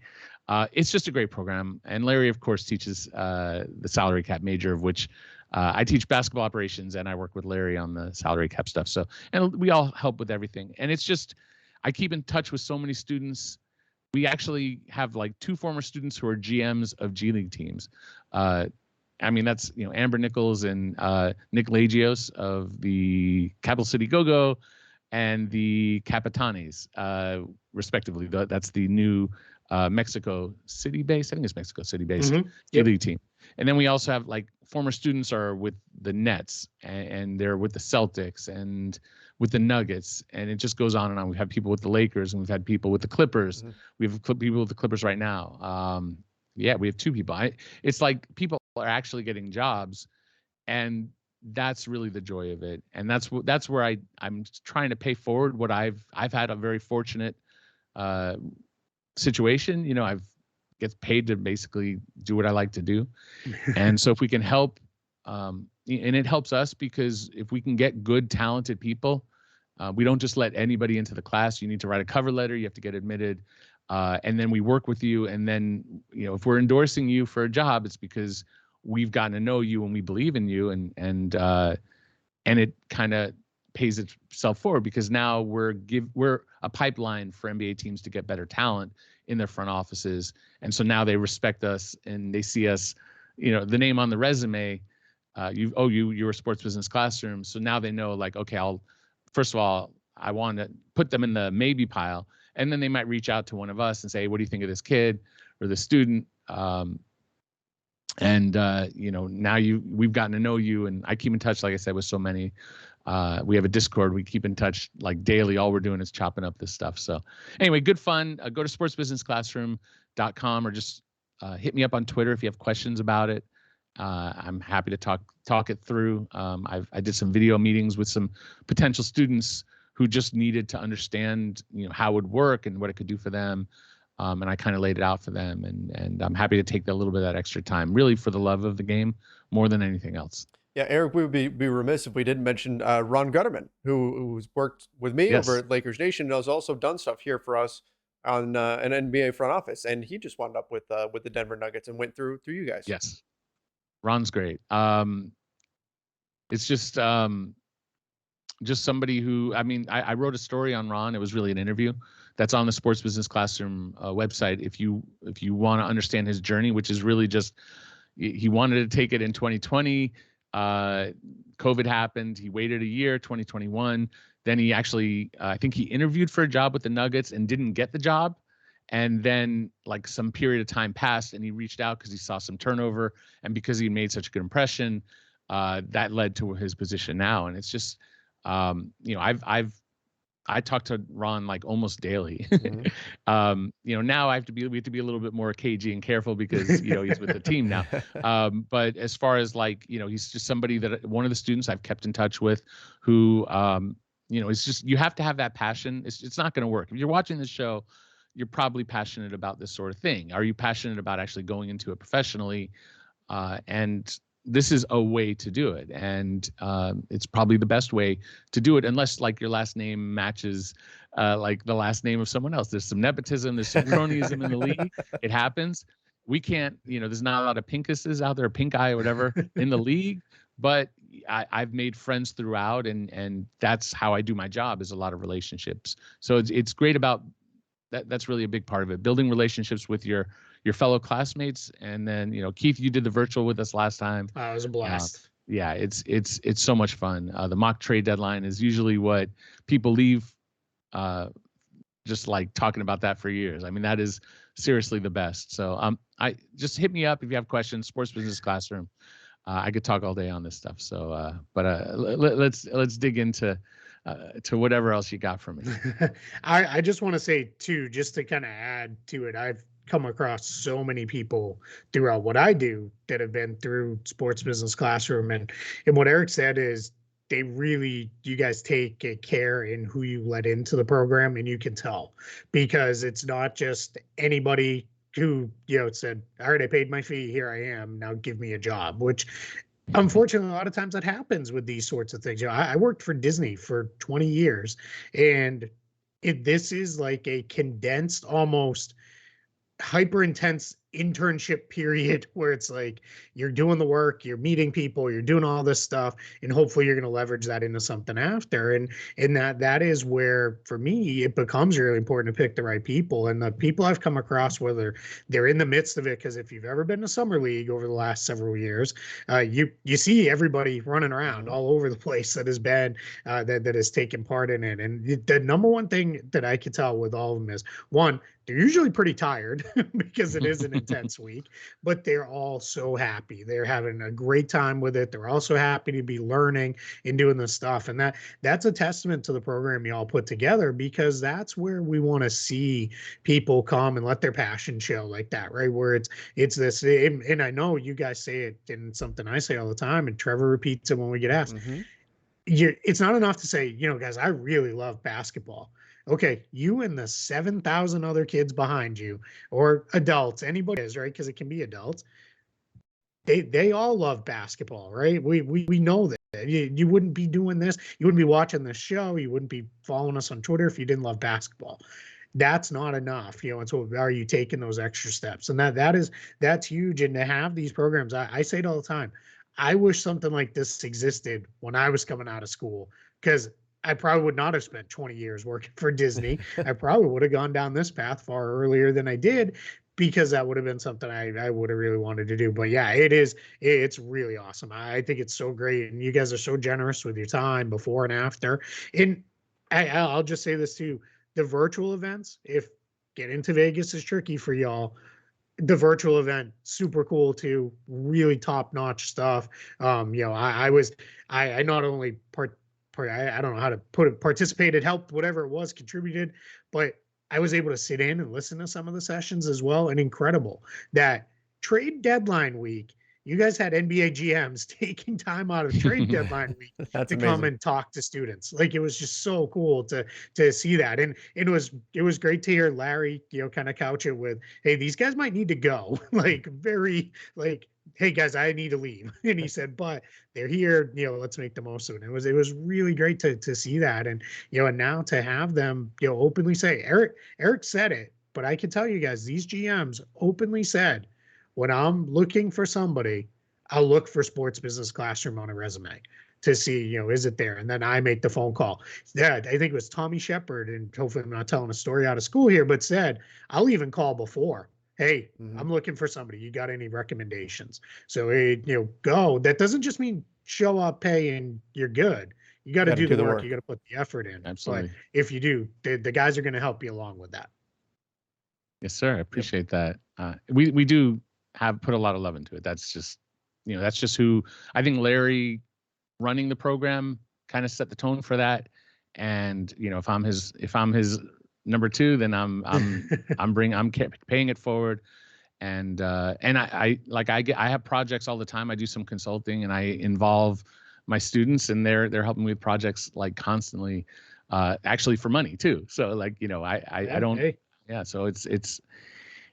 It's just a great program. And Larry, of course, teaches the salary cap major, of which I teach basketball operations, and I work with Larry on the salary cap stuff. So, and we all help with everything. And it's just, I keep in touch with so many students. We actually have like 2 former students who are GMs of G League teams. I mean, that's, Amber Nichols and Nick Lagios of the Capital City Go-Go and the Capitanes, respectively. That's the new Mexico City based. I think it's Mexico City based G League team. And then we also have like former students are with the Nets and they're with the Celtics and with the Nuggets, and it just goes on and on. We've had people with the Lakers and we've had people with the Clippers. We have people with the Clippers right now. Yeah, we have 2 people. It's like people are actually getting jobs, and that's really the joy of it. And that's where I'm trying to pay forward what I've had a very fortunate situation. I've get paid to basically do what I like to do. And so if we can help, and it helps us because if we can get good, talented people, we don't just let anybody into the class. You need to write a cover letter. You have to get admitted. And then we work with you. And then, if we're endorsing you for a job, it's because we've gotten to know you and we believe in you. And it kind of pays itself forward because now we're a pipeline for NBA teams to get better talent in their front offices. And so now they respect us and they see us, the name on the resume, you're a sports business classroom. So now they know, like, okay, first of all, I want to put them in the maybe pile. And then they might reach out to one of us and say, what do you think of this kid or the student? Now we've gotten to know you, and I keep in touch, like I said, with so many. We have a Discord. We keep in touch like daily. All we're doing is chopping up this stuff. So anyway, good fun. Go to sportsbusinessclassroom.com or just hit me up on Twitter if you have questions about it. I'm happy to talk it through. I did some video meetings with some potential students who just needed to understand, how it would work and what it could do for them. And I kind of laid it out for them, and I'm happy to take a little bit of that extra time, really for the love of the game more than anything else. Yeah, Eric, we would be remiss if we didn't mention Ron Gutterman, who's worked with me over at Lakers Nation and has also done stuff here for us on an NBA front office, and he just wound up with the Denver Nuggets and went through you guys. Yes, Ron's great. It's just somebody who, I wrote a story on Ron. It was really an interview that's on the Sports Business Classroom website. If you want to understand his journey, which is really just, he wanted to take it in 2020. COVID happened. He waited a year, 2021. Then he actually, I think he interviewed for a job with the Nuggets and didn't get the job. And then like some period of time passed and he reached out because he saw some turnover. And because he made such a good impression, that led to his position now. And it's just, I talk to Ron like almost daily. Now we have to be a little bit more cagey and careful because, he's with the team now. But as far as like, he's just somebody that one of the students I've kept in touch with who, it's just, you have to have that passion. It's not going to work. If you're watching this show, you're probably passionate about this sort of thing. Are you passionate about actually going into it professionally? And this is a way to do it. And it's probably the best way to do it, unless like your last name matches like the last name of someone else. There's some nepotism, there's some cronyism in the league. It happens. We can't, there's not a lot of Pincuses out there, pink eye or whatever in the league, but I've made friends throughout, and that's how I do my job, is a lot of relationships. So it's great about that. That's really a big part of it, building relationships with your fellow classmates. And then, Keith, you did the virtual with us last time. It was a blast. Yeah, it's so much fun. The mock trade deadline is usually what people leave just like talking about that for years. That is seriously the best. So I just hit me up if you have questions. Sports Business Classroom. I could talk all day on this stuff. So, let's dig into to whatever else you got for me. I just want to say too, just to kind of add to it, I've come across so many people throughout what I do that have been through Sports Business Classroom, and what Eric said is you guys take a care in who you let into the program, and you can tell, because it's not just anybody who said, all right, I paid my fee, here I am, now give me a job, which Unfortunately, a lot of times that happens with these sorts of things. I worked for Disney for 20 years, and this is like a condensed, almost hyper intense internship period where it's like you're doing the work, you're meeting people, you're doing all this stuff, and hopefully you're going to leverage that into something after. And that is where, for me, it becomes really important to pick the right people. And the people I've come across, whether they're in the midst of it, because if you've ever been to summer league over the last several years, you see everybody running around all over the place that has been that has taken part in it. And the number one thing that I can tell with all of them is, one, they're usually pretty tired because it is an intense week, but they're all so happy. They're having a great time with it. They're also happy to be learning and doing this stuff. And that's a testament to the program you all put together, because that's where we want to see people come and let their passion show like that, right? Where it's this, and I know you guys say it, and it's something I say all the time, and Trevor repeats it when we get asked. It's not enough to say, guys, I really love basketball. Okay, you and the 7,000 other kids behind you, or adults, anybody is, right? Because it can be adults. They all love basketball, right? We know that. You wouldn't be doing this. You wouldn't be watching this show. You wouldn't be following us on Twitter if you didn't love basketball. That's not enough, and so are you taking those extra steps? And that's huge. And to have these programs, I say it all the time. I wish something like this existed when I was coming out of school, because I probably would not have spent 20 years working for Disney. I probably would have gone down this path far earlier than I did, because that would have been something I would have really wanted to do. But yeah, it's really awesome. I think it's so great. And you guys are so generous with your time before and after. And I'll just say this too. The virtual events, if getting to Vegas is tricky for y'all, the virtual event, super cool too, really top notch stuff. I not only I don't know how to put it, participated, helped, whatever it was, contributed, but I was able to sit in and listen to some of the sessions as well. And incredible that trade deadline week, you guys had NBA GMs taking time out of trade deadline week That's to amazing. come and talk to students. Like, it was just so cool to see that. And it was great to hear Larry, kind of couch it with, hey, these guys might need to go. Like, very like, hey guys, I need to leave. And he said, but they're here, let's make the most of it. It was really great to see that. And, and now to have them, openly say, Eric said it, but I can tell you guys, these GMs openly said, when I'm looking for somebody, I'll look for sports business classroom on a resume to see, is it there? And then I make the phone call. Yeah, I think it was Tommy Shepard, and hopefully I'm not telling a story out of school here, but said, I'll even call before. Hey, I'm looking for somebody. You got any recommendations? So, go. That doesn't just mean show up, pay, and you're good. You got to do the work. You got to put the effort in. Absolutely. But if you do, the guys are going to help you along with that. Yes, sir. I appreciate that. We do have put a lot of love into it. That's just, that's just who I think Larry running the program kind of set the tone for that. And, if I'm his number two, then I'm paying it forward. And I have projects all the time. I do some consulting and I involve my students, and they're helping me with projects like constantly, actually for money too. So I don't, hey. Yeah. So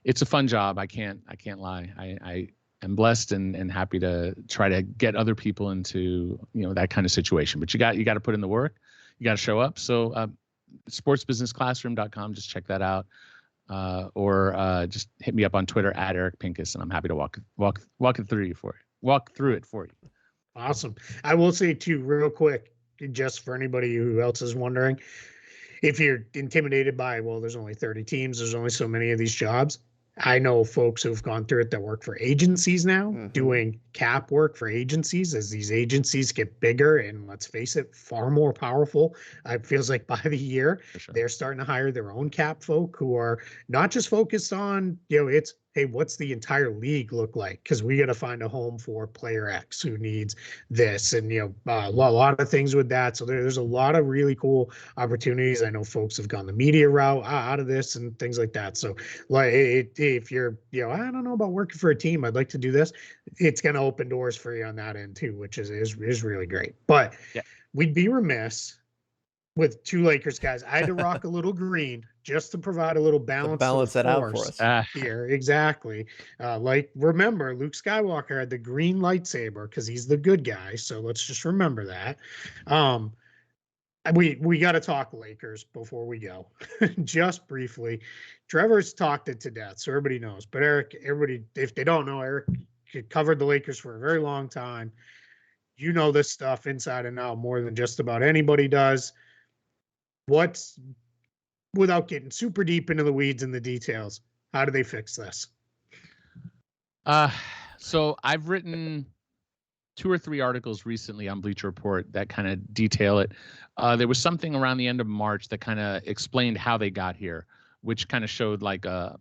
it's a fun job. I can't lie. I am blessed and happy to try to get other people into, that kind of situation, but you got to put in the work, you got to show up. So, sportsbusinessclassroom.com, just check that out. Or just hit me up on Twitter at Eric Pincus, and I'm happy to walk it through it for you. Awesome. I will say too, real quick, just for anybody who else is wondering, if you're intimidated by, well, there's only 30 teams, there's only so many of these jobs. I know folks who've gone through it that work for agencies now, doing cap work for agencies as these agencies get bigger and, let's face it, far more powerful. It feels like by the year, they're starting to hire their own cap folk who are not just focused on, it's, hey, what's the entire league look like? Because we got to find a home for player X who needs this, and a lot of things with that. So there's a lot of really cool opportunities. I know folks have gone the media route out of this and things like that. So if you're, I don't know about working for a team, I'd like to do this, it's going to open doors for you on that end too, which is really great. But we'd be remiss with 2 Lakers guys. I had to rock a little green just to provide a little To balance to the balance that out for force us. here. Exactly. Like, remember, Luke Skywalker had the green lightsaber because he's the good guy. So let's just remember that. Um, we got to talk Lakers before we go. Just briefly. Trevor's talked it to death, so everybody knows. But Eric, everybody, if they don't know, Eric covered the Lakers for a very long time. You know this stuff inside and out more than just about anybody does. What's, without getting super deep into the weeds and the details, how do they fix this? So I've written 2 or 3 articles recently on Bleacher Report that kind of detail it. There was something around the end of March that kind of explained how they got here, which kind of showed like a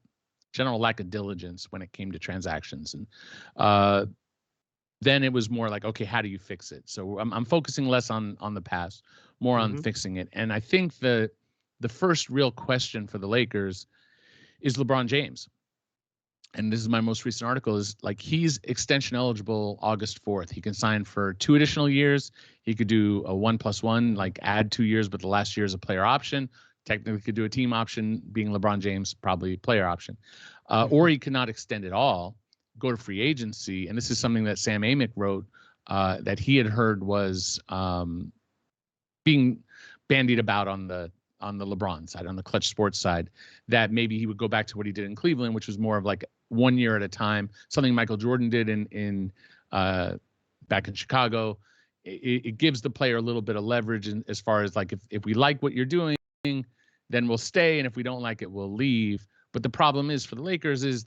general lack of diligence when it came to transactions. And then it was more like, okay, how do you fix it? So I'm focusing less on the past, more on fixing it. And I think the first real question for the Lakers is LeBron James. And this is my most recent article, is like, he's extension eligible August 4th. He can sign for 2 additional years. He could do a 1+1, like add 2 years, but the last year is a player option. Technically could do a team option, being LeBron James, probably player option. Or he could not extend at all, go to free agency. And this is something that Sam Amick wrote, that he had heard was being bandied about on the LeBron side, on the Clutch Sports side, that maybe he would go back to what he did in Cleveland, which was more of like 1 year at a time, something Michael Jordan did in back in Chicago. It gives the player a little bit of leverage as far as like, if we like what you're doing, then we'll stay, and if we don't like it, we'll leave. But the problem is for the Lakers is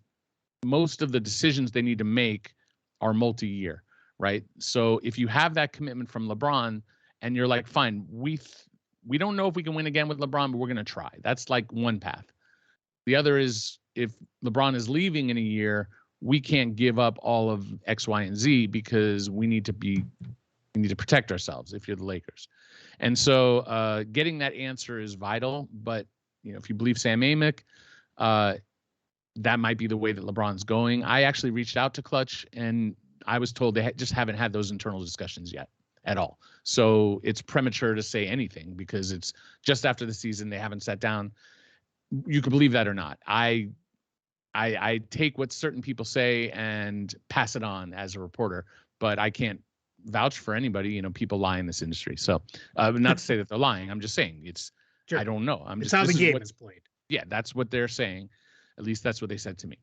most of the decisions they need to make are multi-year, right? So if you have that commitment from LeBron and you're like, fine, we don't know if we can win again with LeBron, but we're going to try. That's like one path. The other is, if LeBron is leaving in a year, we can't give up all of X, Y, and Z because we need to protect ourselves if you're the Lakers. And so getting that answer is vital. But if you believe Sam Amick, that might be the way that LeBron's going. I actually reached out to Clutch, and I was told they just haven't had those internal discussions yet at all. So it's premature to say anything because it's just after the season. They haven't sat down. You can believe that or not. I take what certain people say and pass it on as a reporter, but I can't vouch for anybody. People lie in this industry. So not to say that they're lying. I'm just saying Sure. I don't know. It's how the game is played. Yeah, that's what they're saying. At least that's what they said to me.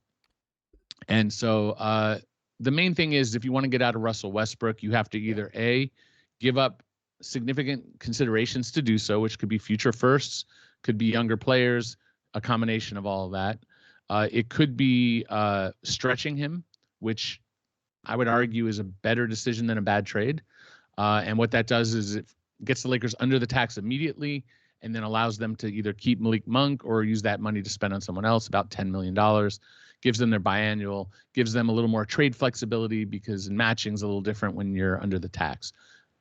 And so the main thing is, if you want to get out of Russell Westbrook, you have to either A, give up significant considerations to do so, which could be future firsts, could be younger players, a combination of all of that. It could be stretching him, which I would argue is a better decision than a bad trade. And what that does is it gets the Lakers under the tax immediately, and then allows them to either keep Malik Monk or use that money to spend on someone else, about $10 million, gives them their biannual, gives them a little more trade flexibility, because matching is a little different when you're under the tax.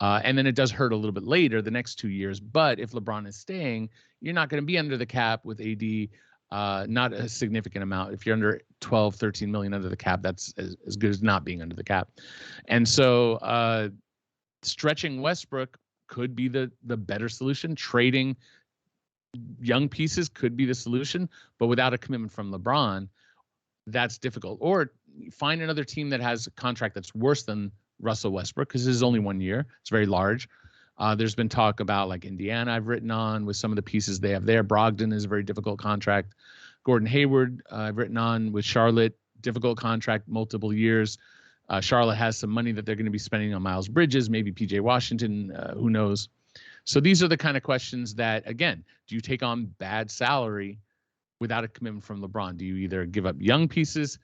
And then it does hurt a little bit later, the next 2 years. But if LeBron is staying, you're not going to be under the cap with AD, not a significant amount. If you're under 12, 13 million under the cap, that's as good as not being under the cap. And so stretching Westbrook could be the better solution. Trading young pieces could be the solution, but without a commitment from LeBron, that's difficult. Or find another team that has a contract that's worse than Russell Westbrook, because this is only 1 year. It's very large. There's been talk about like Indiana I've written on with some of the pieces they have there. Brogdon is a very difficult contract. Gordon Hayward I've written on with Charlotte, difficult contract, multiple years. Charlotte has some money that they're going to be spending on Miles Bridges, maybe PJ Washington, who knows. So these are the kind of questions that, again, do you take on bad salary without a commitment from LeBron? Do you either give up young pieces,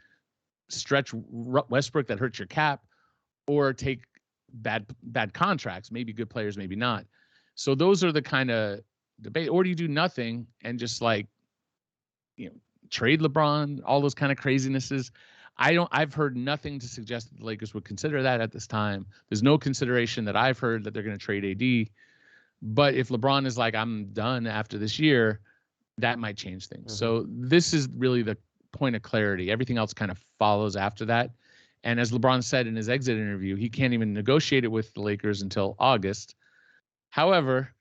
stretch Westbrook that hurts your cap, or take bad contracts, maybe good players, maybe not? So those are the kind of debate. Or do you do nothing and just like, trade LeBron, all those kind of crazinesses? I've heard nothing to suggest that the Lakers would consider that at this time. There's no consideration that I've heard that they're going to trade AD. But if LeBron is like, I'm done after this year, that might change things. Mm-hmm. So this is really the point of clarity. Everything else kind of follows after that. And as LeBron said in his exit interview, he can't even negotiate it with the Lakers until August. However,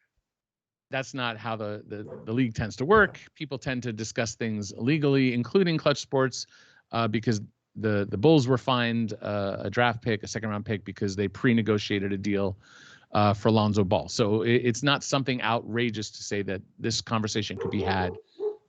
that's not how the league tends to work. People tend to discuss things legally, including clutch sports, because the Bulls were fined a draft pick, a second-round pick, because they pre-negotiated a deal for Lonzo Ball. So it's not something outrageous to say that this conversation could be had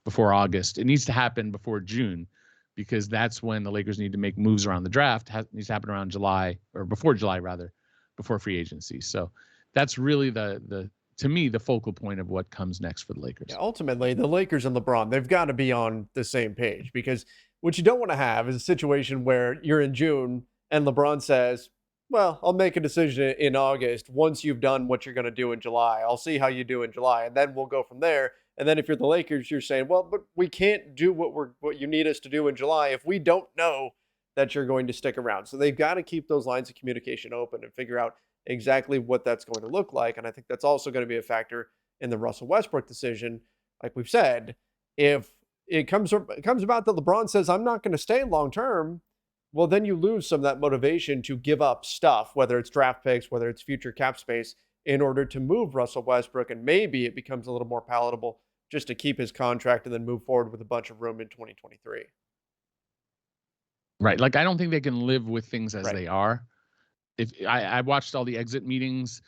before August. It needs to happen before June, because that's when the Lakers need to make moves around the draft. It needs to happen around July, or before July rather, before free agency. So that's really to me, the focal point of what comes next for the Lakers. Yeah, ultimately, the Lakers and LeBron, they've got to be on the same page, because what you don't want to have is a situation where you're in June and LeBron says, well, I'll make a decision in August once you've done what you're going to do in July. I'll see how you do in July, and then we'll go from there. And then if you're the Lakers, you're saying, well, but we can't do what you need us to do in July if we don't know that you're going to stick around. So they've got to keep those lines of communication open and figure out exactly what that's going to look like. And I think that's also going to be a factor in the Russell Westbrook decision. Like we've said, if it comes about that LeBron says, I'm not going to stay long term, well, then you lose some of that motivation to give up stuff, whether it's draft picks, whether it's future cap space, in order to move Russell Westbrook. And maybe it becomes a little more palatable just to keep his contract and then move forward with a bunch of room in 2023. Right. Like, I don't think they can live with things as Right. they are. If I watched all the exit meetings,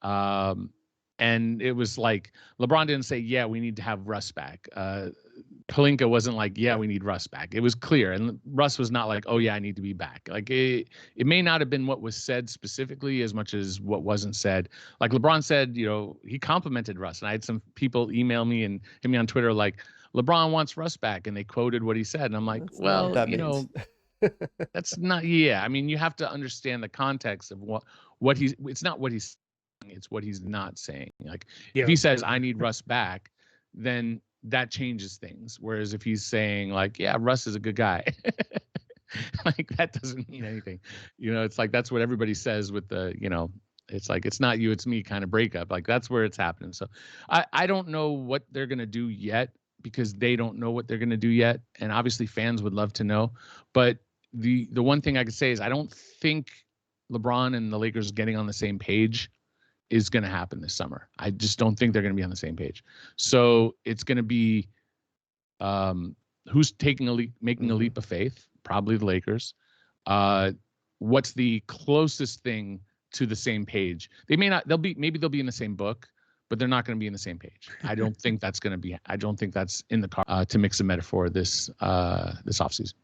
and it was like LeBron didn't say, yeah, we need to have Russ back. Pelinka wasn't like, yeah, we need Russ back. It was clear. And Russ was not like, oh, yeah, I need to be back. Like, it may not have been what was said specifically as much as what wasn't said. Like LeBron said, he complimented Russ. And I had some people email me and hit me on Twitter like, LeBron wants Russ back. And they quoted what he said. And I'm like, That's not what that means. That's not, yeah. I mean, you have to understand the context of what it's not what he's saying, it's what he's not saying. Like, if he says, I need Russ back, then that changes things. Whereas if he's saying like, yeah, Russ is a good guy, like that doesn't mean anything. It's like, that's what everybody says with the, it's like, it's not you, it's me kind of breakup. Like, that's where it's happening. So I don't know what they're going to do yet, because they don't know what they're going to do yet. And obviously fans would love to know. But the one thing I could say is I don't think LeBron and the Lakers getting on the same page is going to happen this summer. I just don't think they're going to be on the same page. So it's going to be who's taking a leap, making a leap of faith? Probably the Lakers. What's the closest thing to the same page? Maybe they'll be in the same book, but they're not going to be in the same page. I don't think that's going to be. I don't think that's in the car, to mix a metaphor this offseason.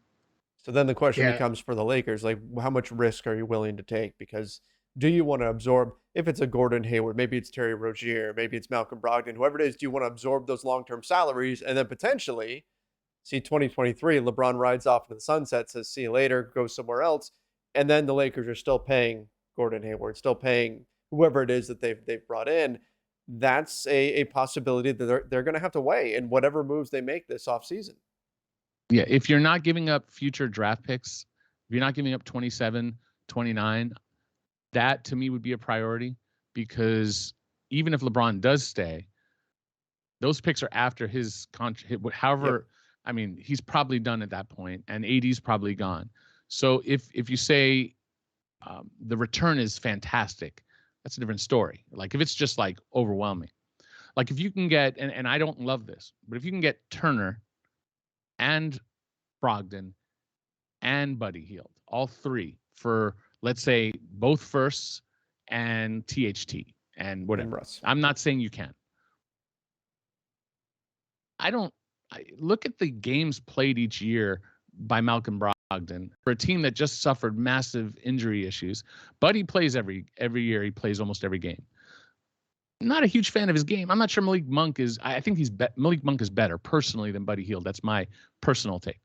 So then the question becomes for the Lakers, like, how much risk are you willing to take? Because do you want to absorb, if it's a Gordon Hayward, maybe it's Terry Rozier, maybe it's Malcolm Brogdon, whoever it is, do you want to absorb those long-term salaries and then potentially see 2023, LeBron rides off into the sunset, says, see you later, go somewhere else, and then the Lakers are still paying Gordon Hayward, still paying whoever it is that they've brought in. That's a possibility that they're going to have to weigh in whatever moves they make this offseason. Yeah, if you're not giving up future draft picks, if you're not giving up 27, 29, that to me would be a priority, because even if LeBron does stay, those picks are after his contract. However, I mean, he's probably done at that point, and AD's probably gone. So if you say the return is fantastic, that's a different story. Like, if it's just like overwhelming, like if you can get, and I don't love this, but if you can get Turner and Brogdon and Buddy Hield, all three for, let's say, both firsts and THT and whatever. And I'm not saying you can. I look at the games played each year by Malcolm Brogdon for a team that just suffered massive injury issues. Buddy plays every year. He plays almost every game. Not a huge fan of his game. I'm not sure Malik Monk is. I think Malik Monk is better personally than Buddy Hield. That's my personal take.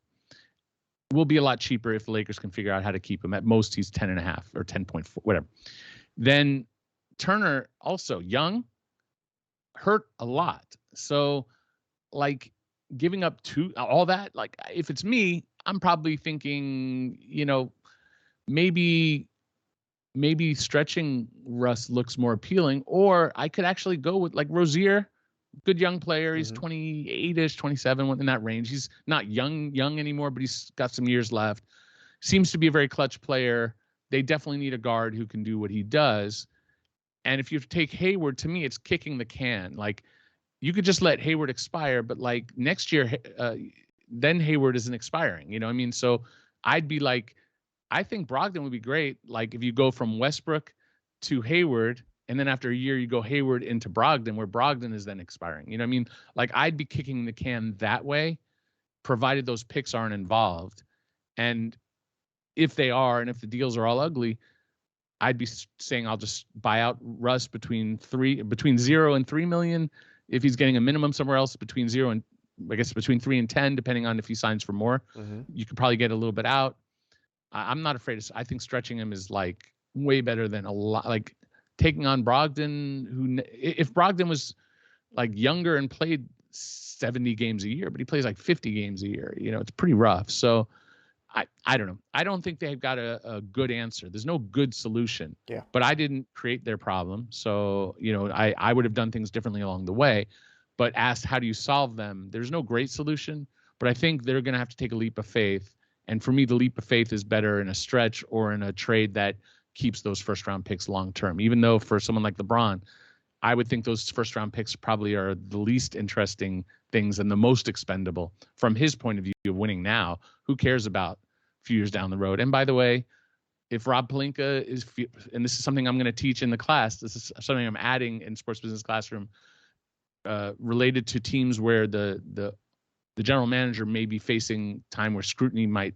Will be a lot cheaper if the Lakers can figure out how to keep him. At most, he's 10.5 or 10.4, whatever. Then Turner, also young, hurt a lot. So, like, giving up all that, like, if it's me, I'm probably thinking, maybe stretching Russ looks more appealing, or I could actually go with like Rozier, good young player. He's 28-ish, 27, in that range. He's not young anymore, but he's got some years left. Seems to be a very clutch player. They definitely need a guard who can do what he does. And if you take Hayward, to me, it's kicking the can. Like, you could just let Hayward expire, but like next year, then Hayward isn't expiring. You know what I mean? So I'd be like, I think Brogdon would be great. Like if you go from Westbrook to Hayward, and then after a year you go Hayward into Brogdon, where Brogdon is then expiring. You know what I mean? Like I'd be kicking the can that way, provided those picks aren't involved. And if they are, and if the deals are all ugly, I'd be saying I'll just buy out Russ between 0 and 3 million. If he's getting a minimum somewhere else, between 0 and I guess between 3 and 10, depending on if he signs for more. You could probably get a little bit out. I'm not afraid of. I think stretching him is like way better than a lot. Like taking on Brogdon, who if Brogdon was like younger and played 70 games a year, but he plays like 50 games a year. You know, it's pretty rough. So I don't know. I don't think they've got a good answer. There's no good solution. Yeah. But I didn't create their problem. So, you know, I would have done things differently along the way. But asked how do you solve them? There's no great solution. But I think they're going to have to take a leap of faith. And for me, the leap of faith is better in a stretch or in a trade that keeps those first round picks long term. Even though for someone like LeBron, I would think those first round picks probably are the least interesting things and the most expendable from his point of view of winning now. Who cares about a few years down the road? And by the way, if Rob Pelinka is, and this is something I'm going to teach in the class, this is something I'm adding in Sports Business Classroom, related to teams where the general manager may be facing time where scrutiny might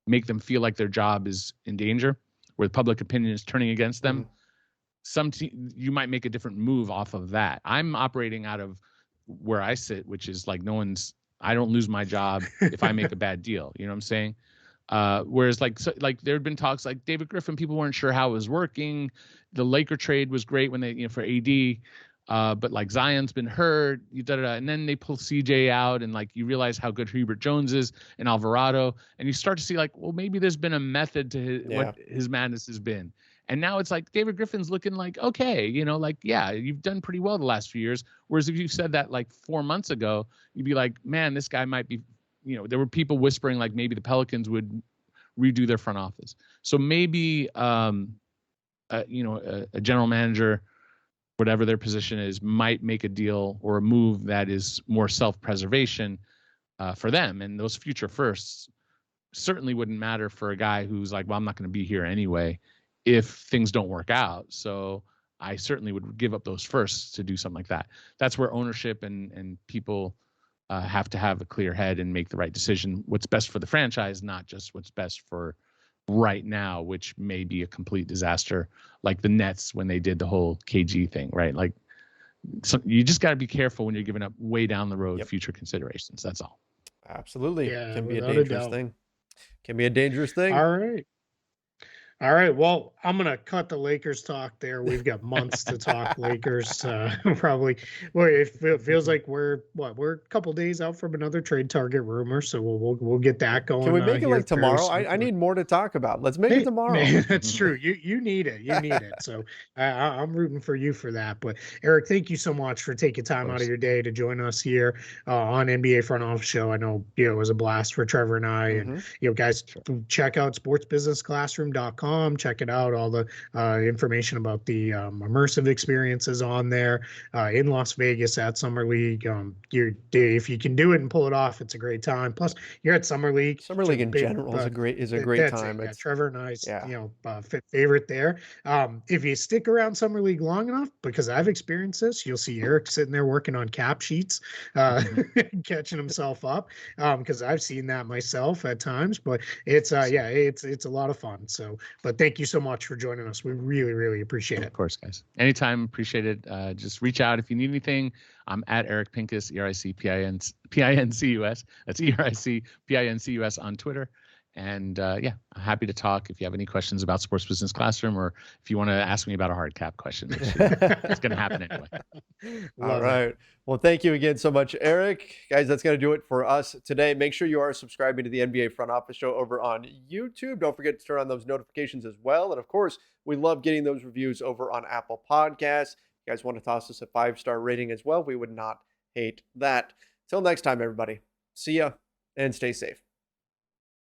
make them feel like their job is in danger, where the public opinion is turning against them. You might make a different move off of that. I'm operating out of where I sit, which is like I don't lose my job if I make a bad deal. You know what I'm saying? Whereas there had been talks like David Griffin, people weren't sure how it was working. The Laker trade was great when they, for AD, but like Zion's been hurt, and then they pull CJ out, and like you realize how good Hubert Jones is and Alvarado, and you start to see like, well, maybe there's been a method to what his madness has been. And now it's like David Griffin's looking like, okay, yeah, you've done pretty well the last few years. Whereas if you said that like 4 months ago, you'd be like, man, this guy might be, there were people whispering like maybe the Pelicans would redo their front office. So maybe, a general manager, whatever their position is, might make a deal or a move that is more self-preservation for them. And those future firsts certainly wouldn't matter for a guy who's like, well, I'm not going to be here anyway if things don't work out. So I certainly would give up those firsts to do something like that. That's where ownership and people have to have a clear head and make the right decision. What's best for the franchise, not just what's best for right now, which may be a complete disaster, like the Nets when they did the whole KG thing, right? Like, so you just got to be careful when you're giving up way down the road future considerations. That's all. Absolutely. Yeah, Can be a dangerous thing. Can be a dangerous thing. All right. Well, I'm going to cut the Lakers talk there. We've got months to talk Lakers. Probably. Well, it feels like we're a couple days out from another trade target rumor. So we'll get that going. Can we make it like tomorrow? I need more to talk about. Let's make it tomorrow. Man, that's true. You need it. You need it. So I'm rooting for you for that. But Eric, thank you so much for taking time out of your day to join us here on NBA Front Office Show. I know it was a blast for Trevor and I. And guys, check out sportsbusinessclassroom.com. Check it out. All the information about the immersive experiences on there in Las Vegas at Summer League. If you can do it and pull it off, it's a great time. Plus, you're at Summer League. Summer League in general is a great time. Yeah, Trevor and I's favorite there. If you stick around Summer League long enough, because I've experienced this, you'll see Eric sitting there working on cap sheets, catching himself up. Because I've seen that myself at times. But it's a lot of fun. But thank you so much for joining us. We really, really appreciate it. Of course, guys. Anytime, appreciate it. Just reach out if you need anything. I'm at Eric Pincus, ERICPINCUS. That's ERICPINCUS on Twitter. And I'm happy to talk if you have any questions about Sports Business Classroom, or if you want to ask me about a hard cap question. It's going to happen anyway. All right. Well, thank you again so much, Eric. Guys, that's going to do it for us today. Make sure you are subscribing to the NBA Front Office Show over on YouTube. Don't forget to turn on those notifications as well. And of course, we love getting those reviews over on Apple Podcasts. If you guys want to toss us a 5-star rating as well, we would not hate that. Till next time, everybody. See ya and stay safe.